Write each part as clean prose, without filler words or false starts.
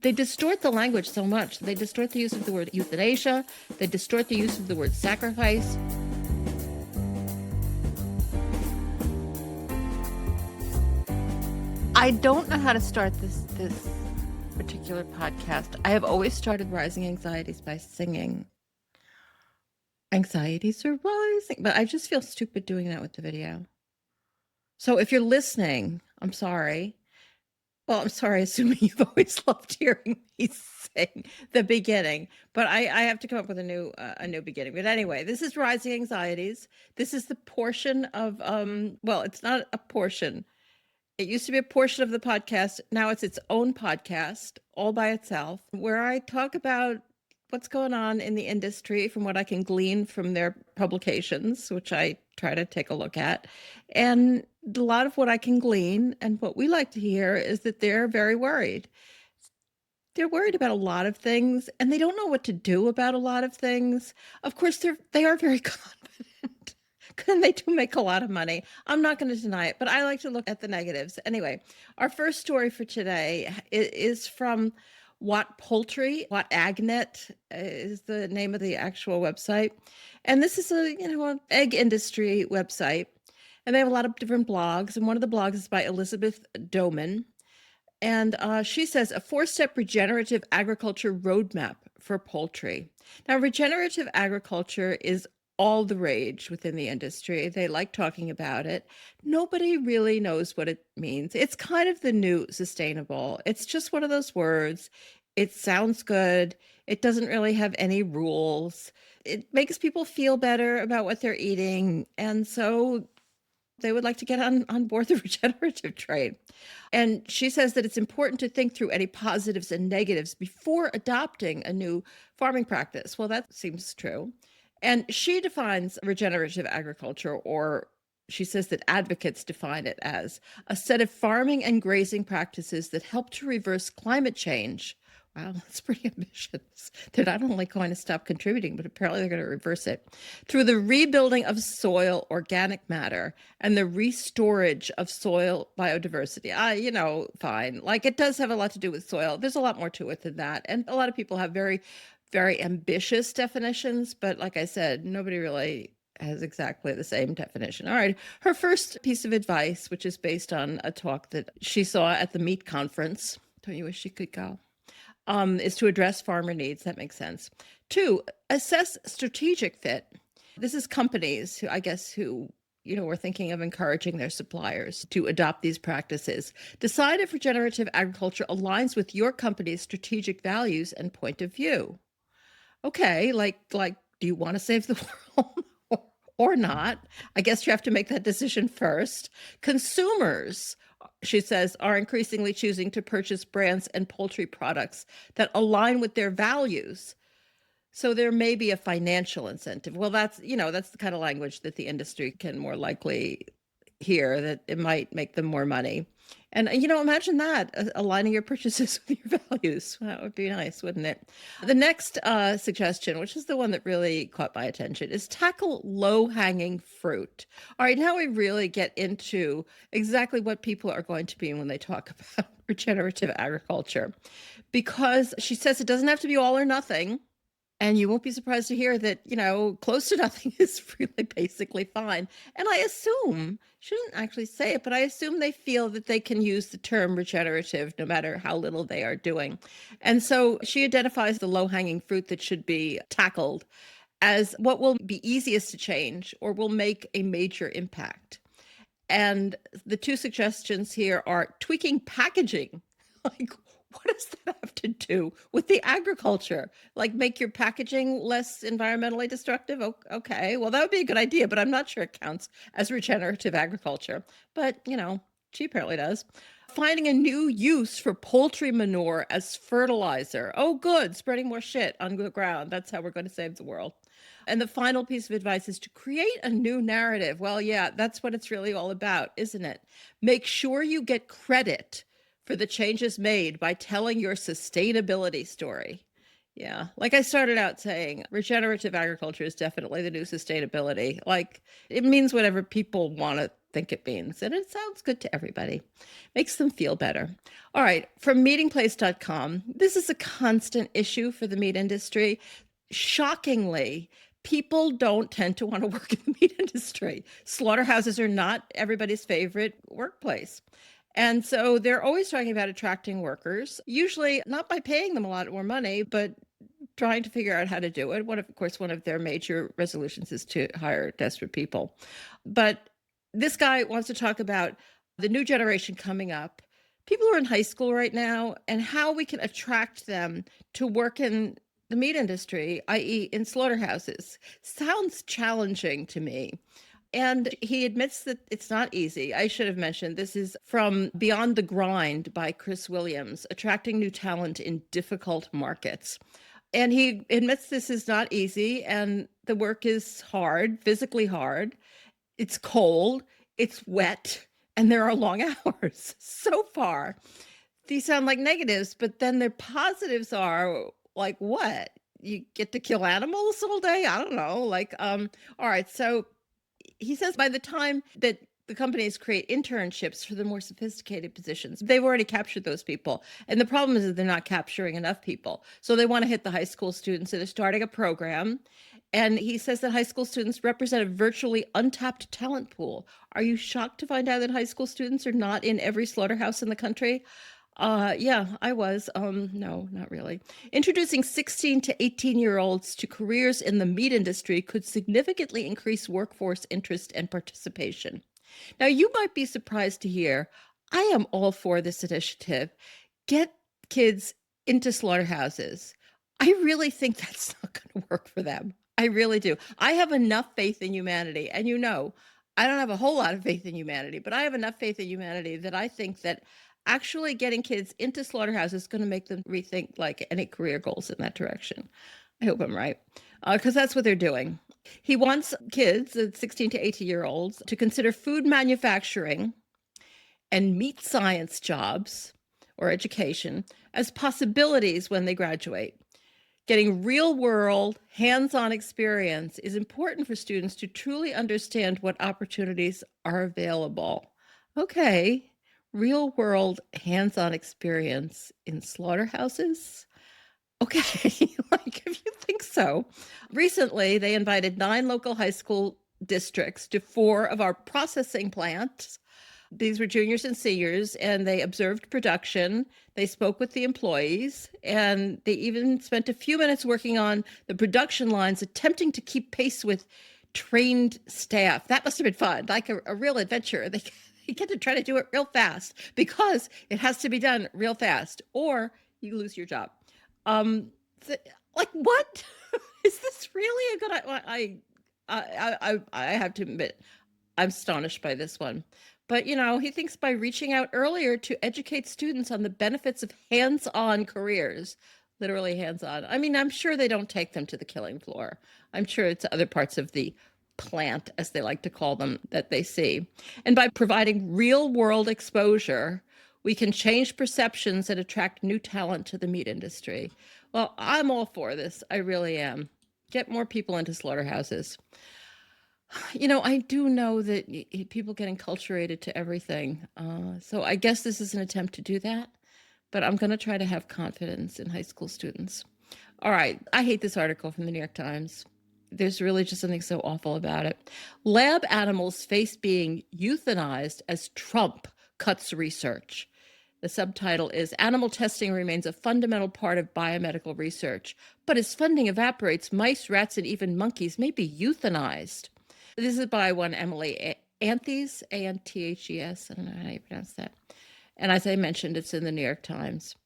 They distort the language so much. They distort the use of the word euthanasia. They distort the use of the word sacrifice. I don't know how to start this particular podcast. I have always started Rising Anxieties by singing. Anxieties are rising, but I just feel stupid doing that with the video. So if you're listening, I'm sorry. Well, I'm sorry, assuming you've always loved hearing me sing the beginning, but I have to come up with a new beginning. But anyway, this is Rising Anxieties. This is the portion of well, it's not a portion. It used to be a portion of the podcast. Now it's its own podcast all by itself, where I talk about what's going on in the industry from what I can glean from their publications, which I try to take a look at. And a lot of what I can glean and what we like to hear is that they're very worried. They're worried about a lot of things and they don't know what to do about a lot of things. Of course, they are very confident. And they do make a lot of money. I'm not going to deny it, but I like to look at the negatives. Anyway, our first story for today is from What Poultry. What Agnet is the name of the actual website. And this is an egg industry website. And they have a lot of different blogs. And one of the blogs is by Elizabeth Doman. And she says, a 4-step regenerative agriculture roadmap for poultry. Now, regenerative agriculture is all the rage within the industry. They like talking about it. Nobody really knows what it means. It's kind of the new sustainable. It's just one of those words. It sounds good. It doesn't really have any rules. It makes people feel better about what they're eating. And so they would like to get on board the regenerative train. And she says that it's important to think through any positives and negatives before adopting a new farming practice. Well, that seems true. And she defines regenerative agriculture, or she says that advocates define it as a set of farming and grazing practices that help to reverse climate change. Wow, that's pretty ambitious. They're not only going to stop contributing, but apparently they're going to reverse it through the rebuilding of soil organic matter and the restorage of soil biodiversity. Fine. Like, it does have a lot to do with soil. There's a lot more to it than that. And a lot of people have very, very ambitious definitions, but like I said, nobody really has exactly the same definition. All right. Her first piece of advice, which is based on a talk that she saw at the meat conference. Don't you wish she could go? Is to address farmer needs. That makes sense. 2, assess strategic fit. This is companies who were thinking of encouraging their suppliers to adopt these practices. Decide if regenerative agriculture aligns with your company's strategic values and point of view. Okay, like, do you want to save the world or not? I guess you have to make that decision first. Consumers, she says, are increasingly choosing to purchase brands and poultry products that align with their values. So there may be a financial incentive. Well, that's the kind of language that the industry can more likely hear, that it might make them more money. And, imagine that, aligning your purchases with your values. That would be nice, wouldn't it? The next suggestion, which is the one that really caught my attention, is tackle low-hanging fruit. All right, now we really get into exactly what people are going to mean when they talk about regenerative agriculture. Because she says it doesn't have to be all or nothing. And you won't be surprised to hear that, close to nothing is really basically fine. And I assume, she didn't actually say it, but I assume they feel that they can use the term regenerative no matter how little they are doing. And so she identifies the low-hanging fruit that should be tackled as what will be easiest to change or will make a major impact. And the 2 suggestions here are tweaking packaging. Like, what does that have to do with the agriculture? Like, make your packaging less environmentally destructive? Okay, well, that would be a good idea, but I'm not sure it counts as regenerative agriculture. But, she apparently does. Finding a new use for poultry manure as fertilizer. Oh, good, spreading more shit on the ground. That's how we're going to save the world. And the final piece of advice is to create a new narrative. Well, yeah, that's what it's really all about, isn't it? Make sure you get credit for the changes made by telling your sustainability story. Yeah, like I started out saying, regenerative agriculture is definitely the new sustainability. Like, it means whatever people want to think it means. And it sounds good to everybody. Makes them feel better. All right, from meetingplace.com, this is a constant issue for the meat industry. Shockingly, people don't tend to want to work in the meat industry. Slaughterhouses are not everybody's favorite workplace. And so they're always talking about attracting workers, usually not by paying them a lot more money, but trying to figure out how to do it. Of course, one of their major resolutions is to hire desperate people. But this guy wants to talk about the new generation coming up, people who are in high school right now, and how we can attract them to work in the meat industry, i.e., in slaughterhouses. Sounds challenging to me. And he admits that it's not easy. I should have mentioned this is from Beyond the Grind by Chris Williams, Attracting New Talent in Difficult Markets. And he admits this is not easy and the work is hard, physically hard. It's cold, it's wet, and there are long hours. So far, these sound like negatives, but then their positives are like what? You get to kill animals all day? I don't know. All right. So he says by the time that the companies create internships for the more sophisticated positions, they've already captured those people. And the problem is that they're not capturing enough people. So they want to hit the high school students that are starting a program. And he says that high school students represent a virtually untapped talent pool. Are you shocked to find out that high school students are not in every slaughterhouse in the country? Yeah, I was. No, not really. Introducing 16 to 18-year-olds to careers in the meat industry could significantly increase workforce interest and participation. Now, you might be surprised to hear I am all for this initiative. Get kids into slaughterhouses. I really think that's not going to work for them. I really do. I have enough faith in humanity. And I don't have a whole lot of faith in humanity, but I have enough faith in humanity that I think that actually getting kids into slaughterhouses is going to make them rethink like any career goals in that direction. I hope I'm right, because that's what they're doing. He wants kids, 16 to 18-year-olds, to consider food manufacturing and meat science jobs or education as possibilities when they graduate. Getting real-world, hands-on experience is important for students to truly understand what opportunities are available. Okay, real-world, hands-on experience in slaughterhouses? Okay, like if you think so. Recently, they invited 9 local high school districts to 4 of our processing plants. These were juniors and seniors, and they observed production. They spoke with the employees, and they even spent a few minutes working on the production lines, attempting to keep pace with trained staff. That must have been fun, like a real adventure. They get to try to do it real fast because it has to be done real fast, or you lose your job. Like what? Is this really a good? I have to admit, I'm astonished by this one. But, he thinks by reaching out earlier to educate students on the benefits of hands-on careers, literally hands-on. I mean, I'm sure they don't take them to the killing floor. I'm sure it's other parts of the plant, as they like to call them, that they see. And by providing real-world exposure, we can change perceptions and attract new talent to the meat industry. Well, I'm all for this. I really am. Get more people into slaughterhouses. I do know that people get enculturated to everything. So I guess this is an attempt to do that, but I'm going to try to have confidence in high school students. All right. I hate this article from the New York Times. There's really just something so awful about it. Lab animals face being euthanized as Trump cuts research. The subtitle is Animal Testing Remains a Fundamental Part of Biomedical Research, but as funding evaporates, mice, rats, and even monkeys may be euthanized. This is by one Emily Anthes, Anthes. I don't know how you pronounce that. And as I mentioned, it's in the New York Times.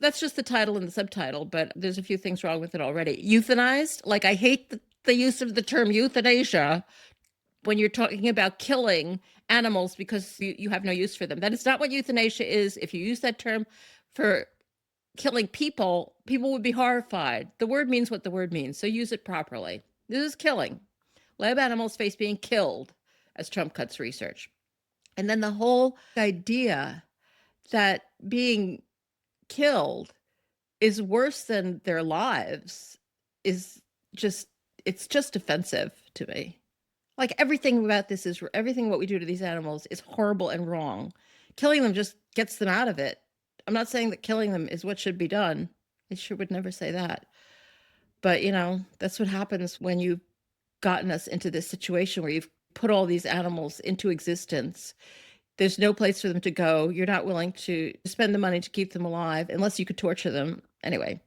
That's just the title and the subtitle, but there's a few things wrong with it already. Euthanized? Like, I hate the use of the term euthanasia when you're talking about killing animals because you have no use for them. That is not what euthanasia is. If you use that term for killing people, people would be horrified. The word means what the word means, so use it properly. This is killing. Lab animals face being killed as Trump cuts research. And then the whole idea that being killed is worse than their lives is just, it's just offensive to me. Like everything about this is everything what we do to these animals is horrible and wrong. Killing them just gets them out of it. I'm not saying that killing them is what should be done. I sure would never say that. But, that's what happens when you've gotten us into this situation where you've put all these animals into existence. There's no place for them to go. You're not willing to spend the money to keep them alive unless you could torture them. Anyway,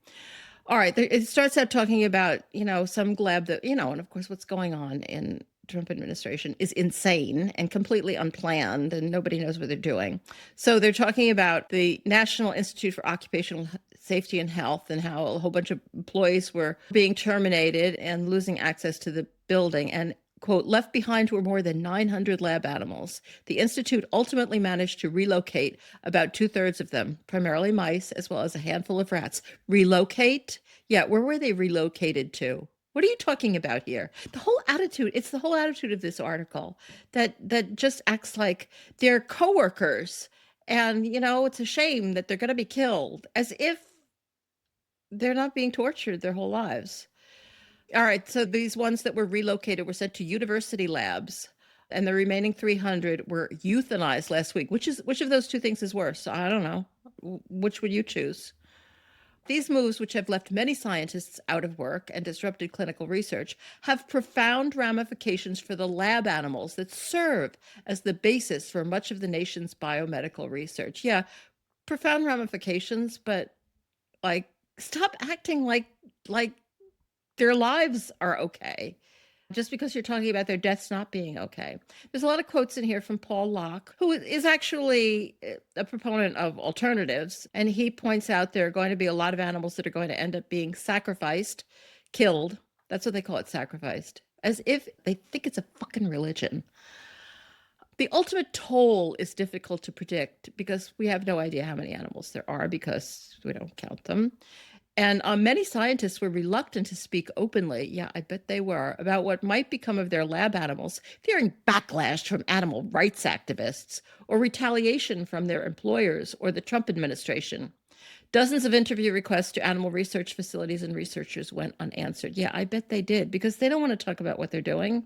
all right. It starts out talking about, some gleb that, and of course, what's going on in Trump administration is insane and completely unplanned, and nobody knows what they're doing. So they're talking about the National Institute for Occupational Safety and Health and how a whole bunch of employees were being terminated and losing access to the building. And quote, left behind were more than 900 lab animals. The Institute ultimately managed to relocate about 2/3 of them, primarily mice, as well as a handful of rats. Relocate? Yeah, where were they relocated to? What are you talking about here? The whole attitude, it's the whole attitude of this article that just acts like they're coworkers and, it's a shame that they're going to be killed, as if they're not being tortured their whole lives. All right, so these ones that were relocated were sent to university labs, and the remaining 300 were euthanized last week. Which of those two things is worse? I don't know. Which would you choose? These moves, which have left many scientists out of work and disrupted clinical research, have profound ramifications for the lab animals that serve as the basis for much of the nation's biomedical research. Yeah, profound ramifications, but like stop acting like their lives are okay just because you're talking about their deaths not being okay. There's a lot of quotes in here from Paul Locke, who is actually a proponent of alternatives. And he points out there are going to be a lot of animals that are going to end up being sacrificed, killed. That's what they call it, sacrificed, as if they think it's a fucking religion. The ultimate toll is difficult to predict because we have no idea how many animals there are because we don't count them. And many scientists were reluctant to speak openly, yeah, I bet they were, about what might become of their lab animals, fearing backlash from animal rights activists or retaliation from their employers or the Trump administration. Dozens of interview requests to animal research facilities and researchers went unanswered. Yeah, I bet they did, because they don't want to talk about what they're doing.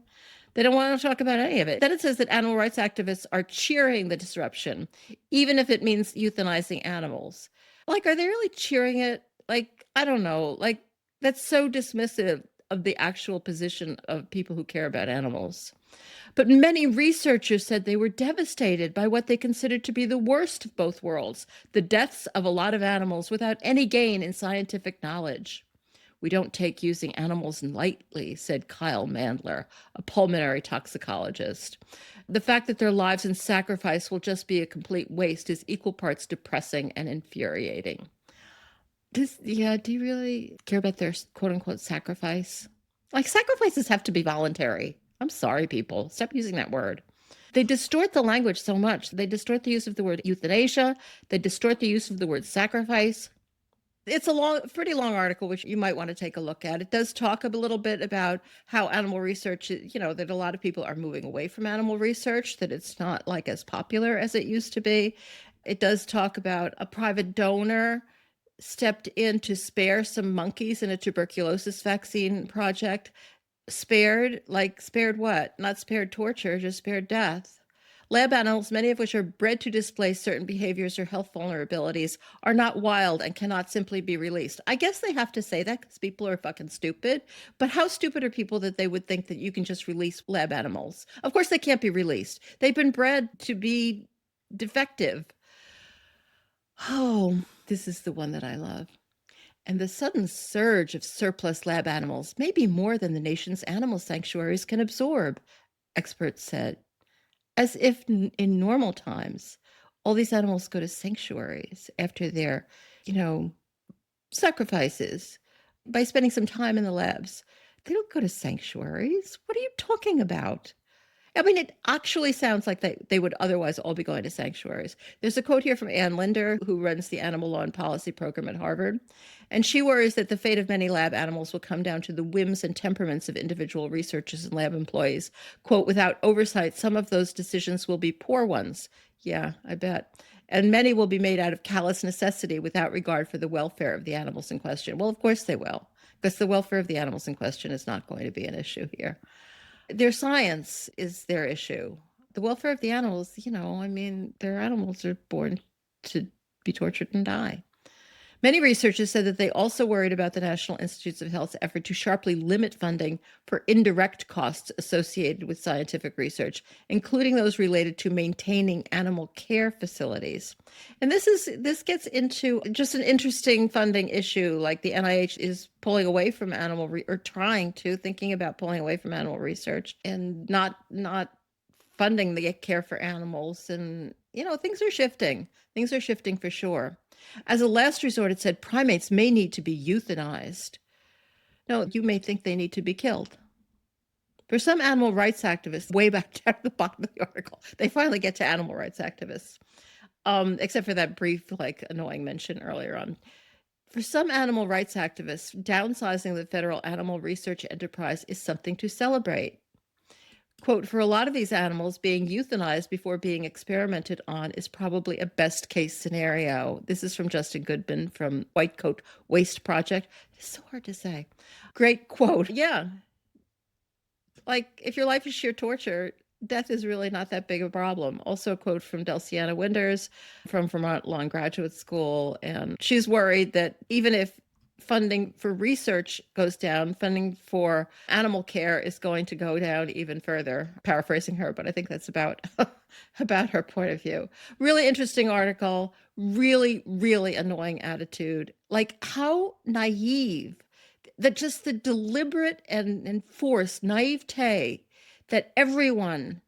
They don't want to talk about any of it. Then it says that animal rights activists are cheering the disruption, even if it means euthanizing animals. Like, are they really cheering it? Like, I don't know. Like, that's so dismissive of the actual position of people who care about animals. But many researchers said they were devastated by what they considered to be the worst of both worlds, the deaths of a lot of animals without any gain in scientific knowledge. We don't take using animals lightly, said Kyle Mandler, a pulmonary toxicologist. The fact that their lives in sacrifice will just be a complete waste is equal parts depressing and infuriating. Do you really care about their quote unquote sacrifice? Like, sacrifices have to be voluntary. I'm sorry, people. Stop using that word. They distort the language so much. They distort the use of the word euthanasia. They distort the use of the word sacrifice. It's a pretty long article, which you might want to take a look at. It does talk a little bit about how animal research, that a lot of people are moving away from animal research, that it's not like as popular as it used to be. It does talk about a private donor stepped in to spare some monkeys in a tuberculosis vaccine project. Spared what? Not spared torture, just spared death. Lab animals, many of which are bred to display certain behaviors or health vulnerabilities, are not wild and cannot simply be released. I guess they have to say that because people are fucking stupid. But how stupid are people that they would think that you can just release lab animals? Of course they can't be released. They've been bred to be defective. Oh, this is the one that I love. And the sudden surge of surplus lab animals may be more than the nation's animal sanctuaries can absorb, experts said. As if in normal times, all these animals go to sanctuaries after their, sacrifices by spending some time in the labs. They don't go to sanctuaries. What are you talking about? I mean, it actually sounds like they would otherwise all be going to sanctuaries. There's a quote here from Ann Linder, who runs the Animal Law and Policy program at Harvard. And she worries that the fate of many lab animals will come down to the whims and temperaments of individual researchers and lab employees. Quote, without oversight, some of those decisions will be poor ones. Yeah, I bet. And many will be made out of callous necessity without regard for the welfare of the animals in question. Well, of course they will, because the welfare of the animals in question is not going to be an issue here. Their science is their issue. The welfare of the animals, their animals are born to be tortured and die. Many researchers said that they also worried about the National Institutes of Health's effort to sharply limit funding for indirect costs associated with scientific research, including those related to maintaining animal care facilities. And this gets into just an interesting funding issue, like the NIH is pulling away from thinking about pulling away from animal research and not funding the care for animals. And, things are shifting. Things are shifting for sure. As a last resort, it said primates may need to be euthanized. No, you may think they need to be killed. For some animal rights activists, way back down at the bottom of the article, they finally get to animal rights activists, except for that brief, annoying mention earlier on. For some animal rights activists, downsizing the federal animal research enterprise is something to celebrate. Quote, for a lot of these animals, being euthanized before being experimented on is probably a best case scenario. This is from Justin Goodman from White Coat Waste Project. It's so hard to say. Great quote. Yeah. If your life is sheer torture, death is really not that big a problem. Also a quote from Delciana Winders from Vermont Law and Graduate School. And she's worried that even if funding for research goes down, funding for animal care is going to go down even further. Paraphrasing her, but I think that's about her point of view. Really interesting article, really, really annoying attitude. How naive, that just the deliberate and forced naivete that everyone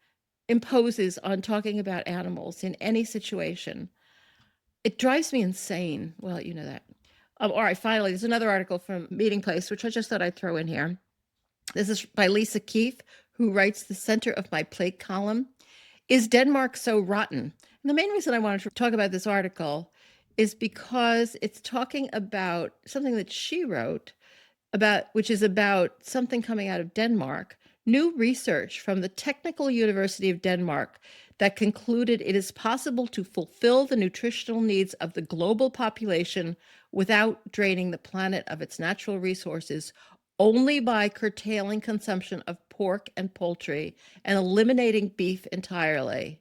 imposes on talking about animals in any situation. It drives me insane. Well, you know that. All right, finally, there's another article from Meeting Place, which I just thought I'd throw in here. This is by Lisa Keefe, who writes the Center of My Plate column. Is Denmark so rotten? And the main reason I wanted to talk about this article is because it's talking about something that she wrote which is about something coming out of Denmark. New research from the Technical University of Denmark that concluded it is possible to fulfill the nutritional needs of the global population without draining the planet of its natural resources only by curtailing consumption of pork and poultry and eliminating beef entirely.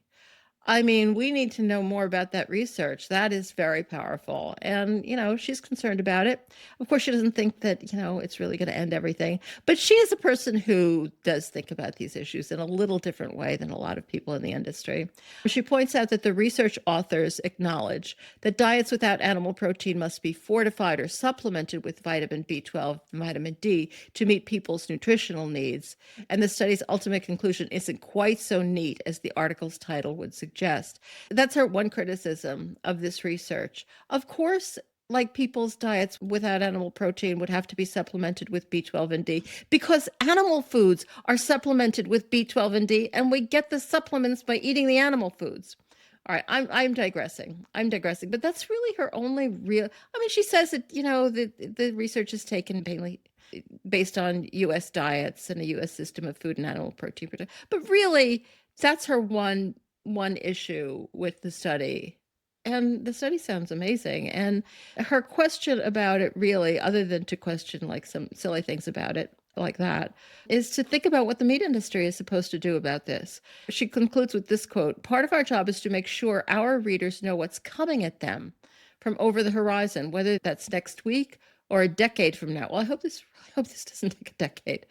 We need to know more about that research. That is very powerful. And, she's concerned about it. Of course, she doesn't think that, it's really going to end everything. But she is a person who does think about these issues in a little different way than a lot of people in the industry. She points out that the research authors acknowledge that diets without animal protein must be fortified or supplemented with vitamin B12 and vitamin D to meet people's nutritional needs. And the study's ultimate conclusion isn't quite so neat as the article's title would suggest. That's her one criticism of this research. Of course, people's diets without animal protein would have to be supplemented with B12 and D because animal foods are supplemented with B12 and D, and we get the supplements by eating the animal foods. All right, I'm digressing, but that's really her only real. She says that the research is taken mainly based on U.S. diets and a U.S. system of food and animal protein, but really that's her one issue with the study. And the study sounds amazing. And her question about it, really, other than to question some silly things about it like that, is to think about what the meat industry is supposed to do about this. She concludes with this quote: part of our job is to make sure our readers know what's coming at them from over the horizon, whether that's next week or a decade from now. Well, I hope this doesn't take a decade.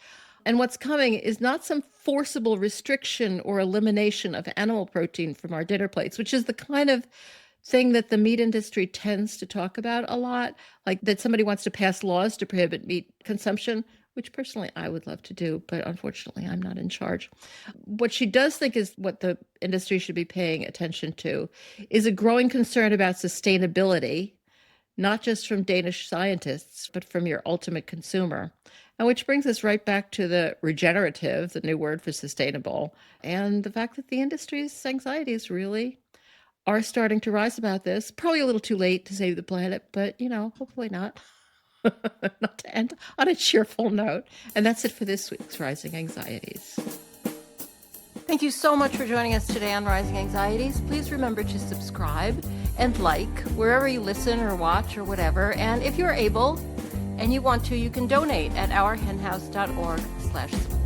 And what's coming is not some forcible restriction or elimination of animal protein from our dinner plates, which is the kind of thing that the meat industry tends to talk about a lot, that somebody wants to pass laws to prohibit meat consumption, which personally I would love to do, but unfortunately I'm not in charge. What she does think is what the industry should be paying attention to is a growing concern about sustainability, not just from Danish scientists, but from your ultimate consumer. And which brings us right back to the regenerative, the new word for sustainable, and the fact that the industry's anxieties really are starting to rise about this. Probably a little too late to save the planet, but, hopefully not. Not to end on a cheerful note. And that's it for this week's Rising Anxieties. Thank you so much for joining us today on Rising Anxieties. Please remember to subscribe and wherever you listen or watch or whatever. And if you're able and you want to, you can donate at ourhenhouse.org/support.